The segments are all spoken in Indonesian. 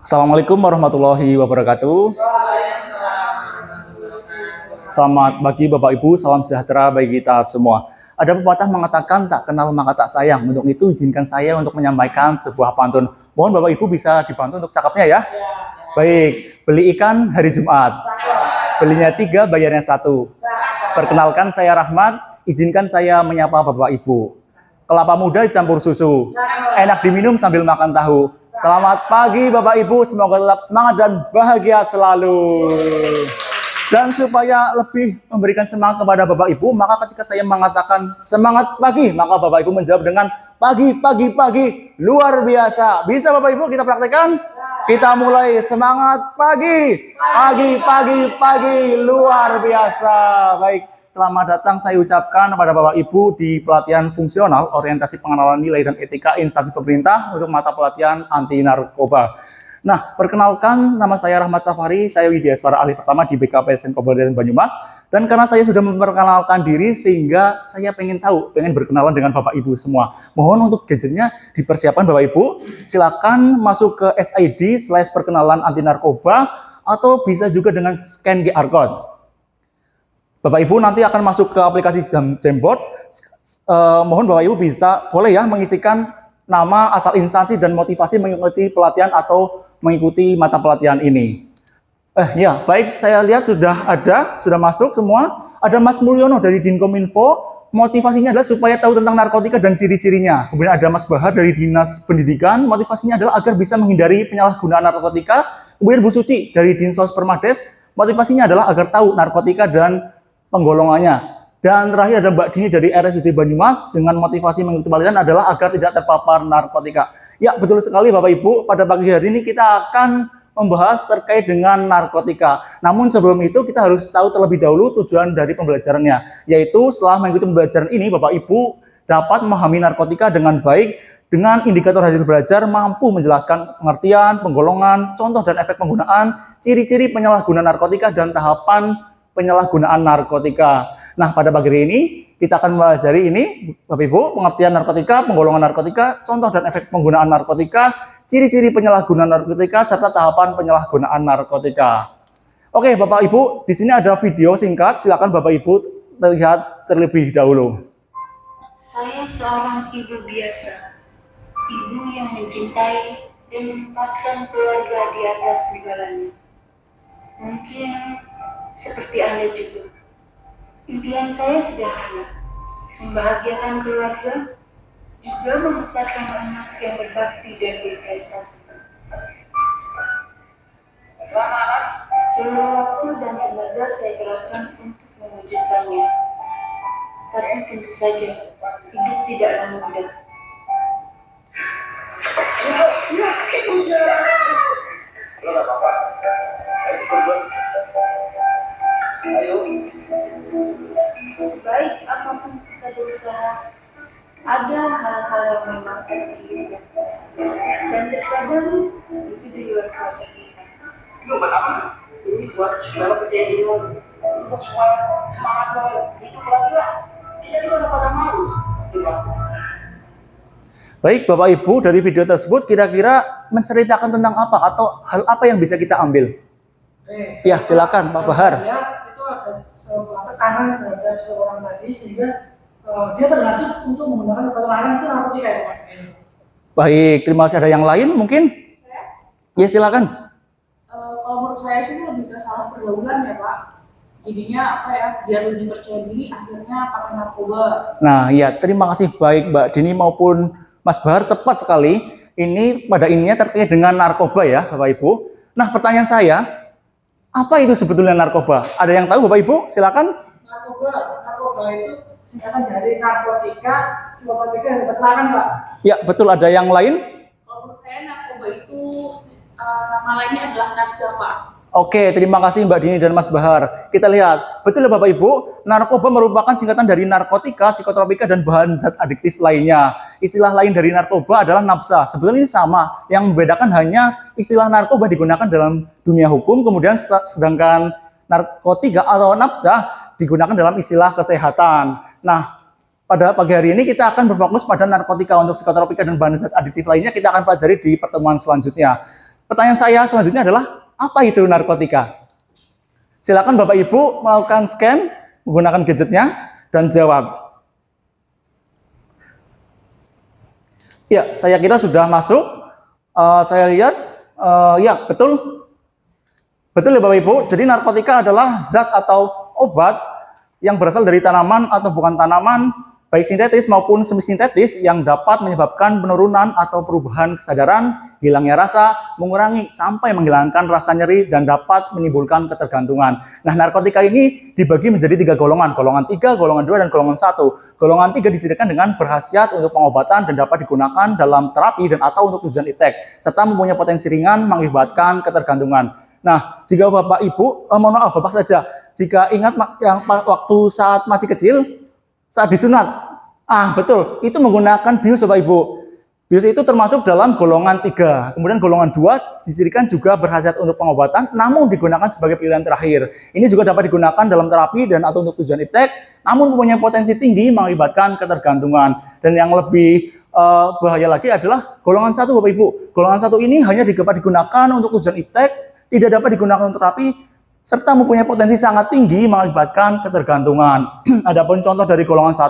Assalamualaikum warahmatullahi wabarakatuh. Selamat pagi Bapak Ibu, salam sejahtera bagi kita semua. Ada pepatah mengatakan tak kenal maka tak sayang. Untuk itu izinkan saya untuk menyampaikan sebuah pantun. Mohon Bapak Ibu bisa dibantu untuk cakapnya ya. Baik, beli ikan hari Jumat. Belinya 3, bayarnya 1. Perkenalkan saya Rahmat, izinkan saya menyapa Bapak Ibu. Kelapa muda dicampur susu, enak diminum sambil makan tahu. Selamat pagi Bapak Ibu, semoga tetap semangat dan bahagia selalu. Dan supaya lebih memberikan semangat kepada Bapak Ibu, maka ketika saya mengatakan semangat pagi, maka Bapak Ibu menjawab dengan pagi, pagi, pagi, luar biasa. Bisa Bapak Ibu kita praktekkan? Kita mulai semangat pagi, pagi, pagi, pagi, luar biasa. Baik, selamat datang saya ucapkan kepada Bapak Ibu di pelatihan fungsional, orientasi pengenalan nilai dan etika instansi pemerintah untuk mata pelatihan anti narkoba. Nah, perkenalkan nama saya Rahmat Safari, saya Widyaswara ahli pertama di BKPSN Kabupaten Banyumas. Dan karena saya sudah memperkenalkan diri, sehingga saya pengen berkenalan dengan Bapak Ibu semua. Mohon untuk gadgetnya dipersiapkan Bapak Ibu. Silakan masuk ke SID/perkenalan anti narkoba, atau bisa juga dengan scan QR code. Bapak Ibu nanti akan masuk ke aplikasi Jamboard. Mohon Bapak Ibu boleh ya mengisikan nama, asal instansi, dan motivasi mengikuti pelatihan atau mengikuti mata pelatihan ini. Ya, baik, saya lihat sudah masuk semua. Ada Mas Mulyono dari Dinkominfo, motivasinya adalah supaya tahu tentang narkotika dan ciri-cirinya. Kemudian ada Mas Bahar dari Dinas Pendidikan, motivasinya adalah agar bisa menghindari penyalahgunaan narkotika. Kemudian Bu Suci dari Dinsos Permades, motivasinya adalah agar tahu narkotika dan penggolongannya. Dan terakhir ada Mbak Dini dari RSUD Banyumas dengan motivasi mengikuti pelatihan adalah agar tidak terpapar narkotika. Ya, betul sekali Bapak Ibu, pada pagi hari ini kita akan membahas terkait dengan narkotika. Namun sebelum itu kita harus tahu terlebih dahulu tujuan dari pembelajarannya, yaitu setelah mengikuti pembelajaran ini Bapak Ibu dapat memahami narkotika dengan baik dengan indikator hasil belajar mampu menjelaskan pengertian, penggolongan, contoh dan efek penggunaan, ciri-ciri penyalahgunaan narkotika dan tahapan penyalahgunaan narkotika. Nah, pada pagi hari ini kita akan mempelajari ini, Bapak Ibu, pengertian narkotika, penggolongan narkotika, contoh dan efek penggunaan narkotika, ciri-ciri penyalahgunaan narkotika, serta tahapan penyalahgunaan narkotika. Oke, Bapak Ibu, di sini ada video singkat, silakan Bapak Ibu lihat terlebih dahulu. Saya seorang ibu biasa, ibu yang mencintai dan menempatkan keluarga di atas segalanya. Mungkin seperti Anda juga. Impian saya sederhana, membahagiakan keluarga, juga membesarkan anak yang berbakti dan berprestasi. Seluruh waktu dan tenaga saya kerahkan untuk mewujudkannya. Tapi tentu saja, hidup tidaklah mudah. Sebaik apapun kita berusaha, ada hal-hal yang memang terjadi, dan terkadang itu di luar kuasa kita. Lu buat apa? Ini buat supaya percaya diri lo, buat supaya semangat lo hidup lagi lah. Kita udah pada mau. Baik Bapak Ibu, dari video tersebut kira-kira menceritakan tentang apa atau hal apa yang bisa kita ambil? Oke, ya silakan Pak Bahar. Itu ada sebuah tekanan terhadap seorang tadi sehingga dia terhasut untuk menggunakan obat itu narkotika ya Pak. Baik, terima kasih. Ada yang lain mungkin? Ya silakan. Kalau menurut saya sih lebih ke salah pergaulan ya Pak. Jadinya apa ya, biar lebih percaya diri akhirnya pakai narkoba. Nah ya, terima kasih baik Mbak Dini maupun Mas Bahar, tepat sekali. Ini pada ininya terkait dengan narkoba ya Bapak Ibu. Nah pertanyaan saya, apa itu sebetulnya narkoba? Ada yang tahu Bapak Ibu? Silakan. Narkoba itu singkatan dari narkotika, psikotropika, dan keterangan Pak. Ya betul, ada yang lain? Kalau menurut saya narkoba itu nama lainnya adalah narkoba Pak. Oke, terima kasih Mbak Dini dan Mas Bahar. Kita lihat, betul ya Bapak Ibu, narkoba merupakan singkatan dari narkotika, psikotropika, dan bahan zat adiktif lainnya. Istilah lain dari narkoba adalah nafsa. Sebetulnya ini sama, yang membedakan hanya istilah narkoba digunakan dalam dunia hukum, kemudian sedangkan narkotika atau nafsa digunakan dalam istilah kesehatan. Nah, pada pagi hari ini kita akan berfokus pada narkotika. Untuk psikotropika dan bahan zat adiktif lainnya kita akan pelajari di pertemuan selanjutnya. Pertanyaan saya selanjutnya adalah, apa itu narkotika? Silakan Bapak Ibu melakukan scan menggunakan gadgetnya dan jawab. Ya, saya kira sudah masuk. Saya lihat, ya betul. Betul ya Bapak Ibu. Jadi narkotika adalah zat atau obat yang berasal dari tanaman atau bukan tanaman, baik sintetis maupun semi-sintetis, yang dapat menyebabkan penurunan atau perubahan kesadaran, hilangnya rasa, mengurangi sampai menghilangkan rasa nyeri, dan dapat menimbulkan ketergantungan. Nah, narkotika ini dibagi menjadi 3 golongan, golongan 3, golongan 2, dan golongan 1. Golongan 3 dijadikan dengan berkhasiat untuk pengobatan dan dapat digunakan dalam terapi dan atau untuk tujuan iptek, serta mempunyai potensi ringan mengakibatkan ketergantungan. Nah, jika Bapak Ibu, mohon maaf Bapak saja, jika ingat yang waktu saat masih kecil, saat disunat, betul, itu menggunakan bius Bapak Ibu. Bius itu termasuk dalam golongan 3. Kemudian golongan 2 dicirikan juga berkhasiat untuk pengobatan, namun digunakan sebagai pilihan terakhir. Ini juga dapat digunakan dalam terapi dan atau untuk tujuan iptek, namun mempunyai potensi tinggi mengakibatkan ketergantungan. Dan yang lebih bahaya lagi adalah golongan 1 Bapak Ibu. Golongan 1 ini hanya dapat digunakan untuk tujuan iptek, tidak dapat digunakan untuk terapi, serta mempunyai potensi sangat tinggi mengakibatkan ketergantungan. Adapun contoh dari golongan 1,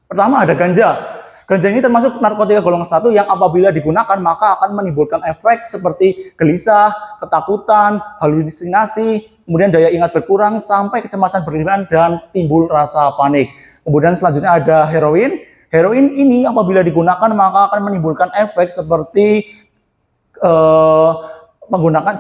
pertama ada ganja. Ganja ini termasuk narkotika golongan 1 yang apabila digunakan maka akan menimbulkan efek seperti gelisah, ketakutan, halusinasi, kemudian daya ingat berkurang, sampai kecemasan berlebihan dan timbul rasa panik. Kemudian selanjutnya ada heroin. Heroin ini apabila digunakan maka akan menimbulkan efek seperti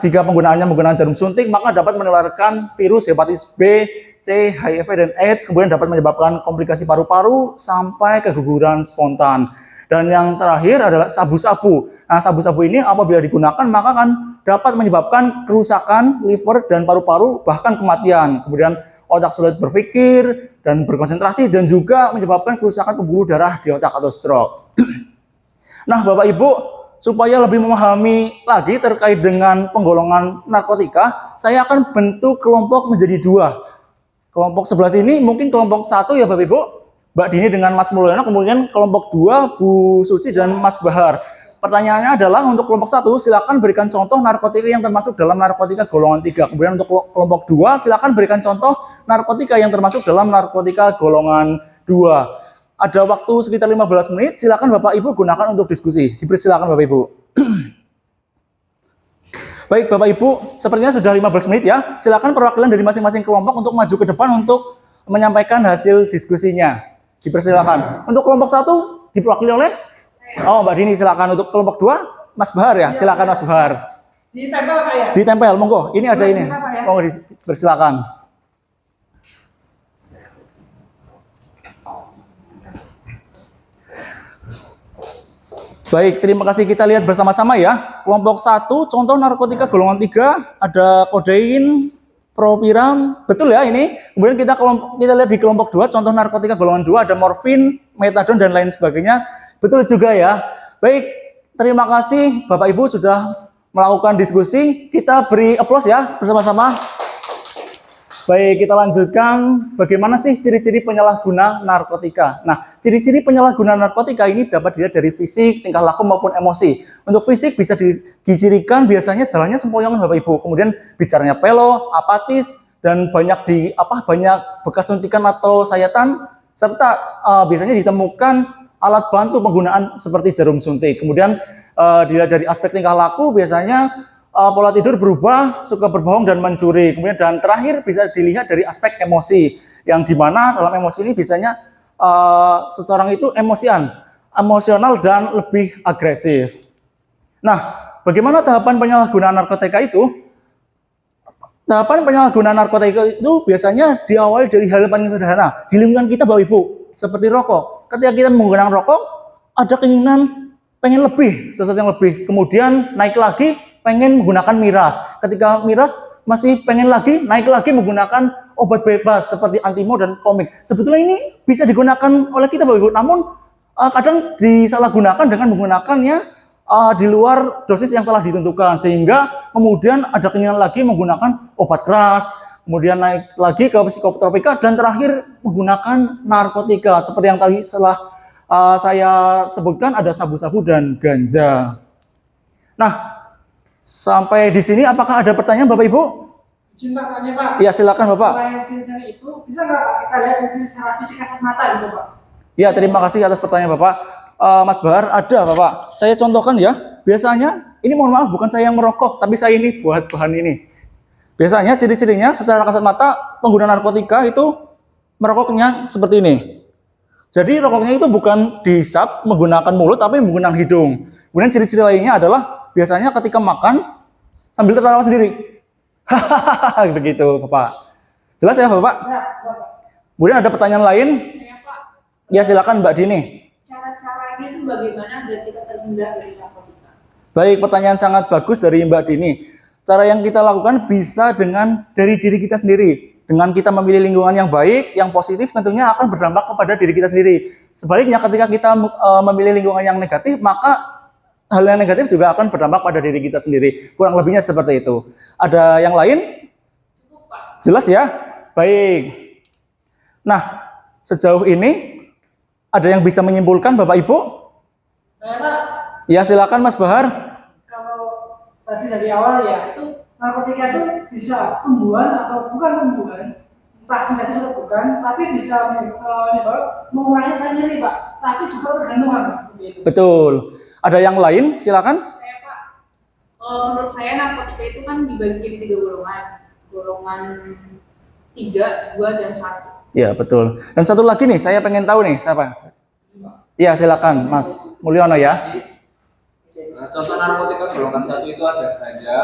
jika penggunaannya menggunakan jarum suntik, maka dapat menularkan virus hepatitis B, C, HIV, dan AIDS, kemudian dapat menyebabkan komplikasi paru-paru sampai keguguran spontan. Dan yang terakhir adalah sabu-sabu. Nah, sabu-sabu ini apabila digunakan maka akan dapat menyebabkan kerusakan liver dan paru-paru, bahkan kematian. Kemudian otak sulit berpikir dan berkonsentrasi, dan juga menyebabkan kerusakan pembuluh darah di otak atau stroke. Nah, Bapak Ibu, supaya lebih memahami lagi terkait dengan penggolongan narkotika, saya akan bentuk kelompok menjadi 2. Kelompok sebelah sini mungkin kelompok 1 ya Bapak Ibu, Mbak Dini dengan Mas Mulyono, kemudian kelompok 2 Bu Suci dan Mas Bahar. Pertanyaannya adalah untuk kelompok 1 silakan berikan contoh narkotika yang termasuk dalam narkotika golongan 3. Kemudian untuk kelompok 2 silakan berikan contoh narkotika yang termasuk dalam narkotika golongan 2. Ada waktu sekitar 15 menit, silakan Bapak Ibu gunakan untuk diskusi. Dipersilakan Bapak Ibu. Baik Bapak Ibu, sepertinya sudah 15 menit ya. Silakan perwakilan dari masing-masing kelompok untuk maju ke depan untuk menyampaikan hasil diskusinya. Dipersilakan. Untuk kelompok 1 diwakili oleh Mbak Dini, silakan. Untuk kelompok 2 Mas Bahar ya. Silakan Mas Bahar. Ditempel Pak ya? Ditempel, monggo. Ini ada ini. Monggo dipersilakan. Baik, terima kasih, kita lihat bersama-sama ya. Kelompok 1, contoh narkotika golongan 3, ada kodein, propiram, betul ya ini. Kemudian kita lihat di kelompok 2, contoh narkotika golongan 2, ada morfin, metadon, dan lain sebagainya. Betul juga ya. Baik, terima kasih Bapak Ibu sudah melakukan diskusi. Kita beri aplaus ya bersama-sama. Baik, kita lanjutkan. Bagaimana sih ciri-ciri penyalahguna narkotika? Nah, ciri-ciri penyalahguna narkotika ini dapat dilihat dari fisik, tingkah laku maupun emosi. Untuk fisik bisa dicirikan biasanya jalannya sempoyongan Bapak Ibu, kemudian bicaranya pelo, apatis, dan banyak bekas suntikan atau sayatan, serta biasanya ditemukan alat bantu penggunaan seperti jarum suntik. Kemudian dilihat dari aspek tingkah laku biasanya pola tidur berubah, suka berbohong dan mencuri. Kemudian dan terakhir bisa dilihat dari aspek emosi, yang dimana dalam emosi ini biasanya seseorang itu emosional dan lebih agresif. Nah, bagaimana tahapan penyalahgunaan narkotika itu? Tahapan penyalahgunaan narkotika itu biasanya diawali dari hal paling sederhana di lingkungan kita Bapak Ibu, seperti rokok. Ketika kita menggunakan rokok, ada keinginan pengen lebih, sesuatu yang lebih. Kemudian naik lagi, pengen menggunakan miras. Ketika miras masih pengen lagi, naik lagi menggunakan obat bebas seperti antimo dan komik. Sebetulnya ini bisa digunakan oleh kita Bapak Ibu, namun kadang disalahgunakan dengan menggunakannya di luar dosis yang telah ditentukan, sehingga kemudian ada keinginan lagi menggunakan obat keras, kemudian naik lagi ke psikotropika, dan terakhir menggunakan narkotika seperti yang tadi setelah saya sebutkan, ada sabu-sabu dan ganja. Nah, Sampai di sini apakah ada pertanyaan Bapak Ibu? Izin Pak tanya Pak. Ya silakan Bapak. Selain ciri-ciri itu, bisa nggak Pak kita lihat ciri-ciri secara fisik kasat mata gitu Pak? Ya terima kasih atas pertanyaan Bapak. Mas Bahar ada Bapak. Saya contohkan ya. Biasanya ini mohon maaf bukan saya yang merokok, tapi saya ini buat bahan ini. Biasanya ciri-cirinya secara kasat mata pengguna narkotika itu merokoknya seperti ini. Jadi rokoknya itu bukan dihisap menggunakan mulut tapi menggunakan hidung. Kemudian ciri-ciri lainnya adalah biasanya ketika makan sambil tertawa sendiri. Hahaha begitu Bapak. Jelas ya Bapak? Siap, Pak. Kemudian ada pertanyaan lain? Ya Pak, Ya silakan Mbak Dini. cara-caranya itu bagaimana biar kita terhindar dari narkotika? Baik, pertanyaan sangat bagus dari Mbak Dini. Cara yang kita lakukan bisa dengan dari diri kita sendiri. Dengan kita memilih lingkungan yang baik, yang positif tentunya akan berdampak kepada diri kita sendiri. Sebaliknya ketika kita memilih lingkungan yang negatif, maka hal yang negatif juga akan berdampak pada diri kita sendiri. Kurang lebihnya seperti itu. Ada yang lain? Cukup Pak. Jelas ya? Baik. Nah, sejauh ini ada yang bisa menyimpulkan Bapak Ibu? Saya Pak, Ya silakan Mas Bahar. kalau tadi dari awal ya itu narkotika itu bisa tumbuhan atau bukan tumbuhan, entah sintetis atau bukan, tapi bisa mengurangi rasa nyeri Pak, tapi juga tergantungan seperti itu. Betul. Ada yang lain? Silakan. Saya Pak, menurut saya narkotika itu kan dibagi jadi 3 golongan. Golongan 3, 2, dan 1. Ya, betul. Dan satu lagi nih, saya pengen tahu nih, siapa? Ya, silakan Mas Mulyono ya. Nah, contoh narkotika golongan 1 itu ada ganja,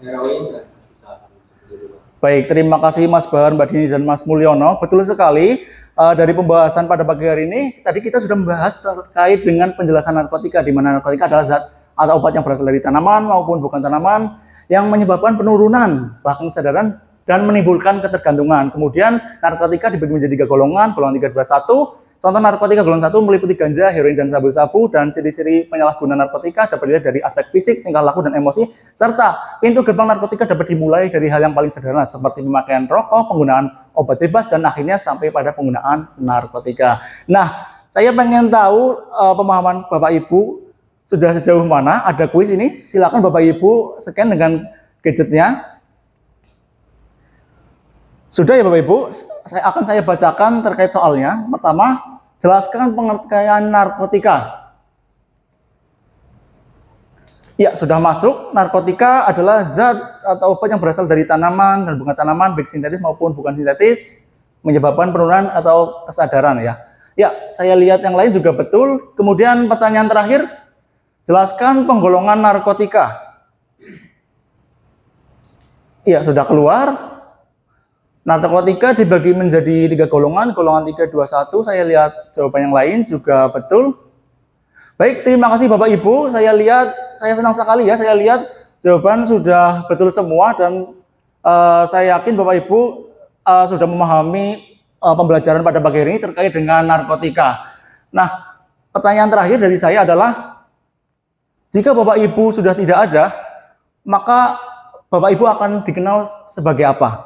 heroin, dan sabu-sabu. Baik, terima kasih Mas Bahar, Mbak Dini, dan Mas Mulyono. Betul sekali, dari pembahasan pada pagi hari ini, tadi kita sudah membahas terkait dengan penjelasan narkotika, di mana narkotika adalah zat atau obat yang berasal dari tanaman maupun bukan tanaman, yang menyebabkan penurunan bahkan kesadaran dan menimbulkan ketergantungan. Kemudian narkotika dibagi menjadi 3 golongan, golongan 3, 2, 1. Contoh narkotika golongan 1 meliputi ganja, heroin, dan sabu-sabu, dan ciri-ciri penyalahgunaan narkotika dapat dilihat dari aspek fisik, tingkah laku, dan emosi, serta pintu gerbang narkotika dapat dimulai dari hal yang paling sederhana seperti pemakaian rokok, penggunaan obat bebas, dan akhirnya sampai pada penggunaan narkotika. Nah, saya pengen tahu pemahaman Bapak Ibu sudah sejauh mana. Ada kuis ini, silakan Bapak Ibu scan dengan gadgetnya. Sudah ya Bapak Ibu, saya bacakan terkait soalnya. Pertama, jelaskan pengertian narkotika. Ya, sudah masuk. Narkotika adalah zat atau obat yang berasal dari tanaman dan bukan tanaman, baik sintetis maupun bukan sintetis, menyebabkan penurunan atau kesadaran ya. Ya, saya lihat yang lain juga betul. Kemudian pertanyaan terakhir, jelaskan penggolongan narkotika. Ya, sudah keluar. Narkotika dibagi menjadi 3 golongan, golongan 3, 2, 1. Saya lihat jawaban yang lain juga betul. Baik, terima kasih Bapak Ibu. Saya senang sekali ya, saya lihat jawaban sudah betul semua dan saya yakin Bapak Ibu sudah memahami pembelajaran pada pagi hari ini terkait dengan narkotika. Nah, pertanyaan terakhir dari saya adalah, jika Bapak Ibu sudah tidak ada, maka Bapak Ibu akan dikenal sebagai apa?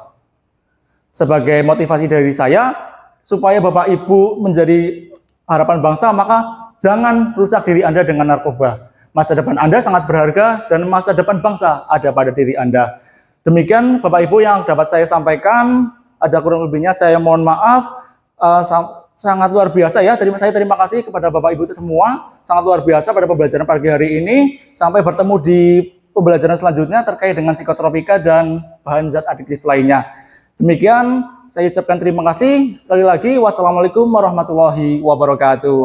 Sebagai motivasi dari saya, supaya Bapak Ibu menjadi harapan bangsa, maka jangan rusak diri Anda dengan narkoba. Masa depan Anda sangat berharga dan masa depan bangsa ada pada diri Anda. Demikian Bapak Ibu yang dapat saya sampaikan. Ada kurang lebihnya saya mohon maaf. Sangat luar biasa ya. Saya terima kasih kepada Bapak Ibu semua. Sangat luar biasa pada pembelajaran pagi hari ini. Sampai bertemu di pembelajaran selanjutnya terkait dengan psikotropika dan bahan zat adiktif lainnya. Demikian, saya ucapkan terima kasih. Sekali lagi, wassalamualaikum warahmatullahi wabarakatuh.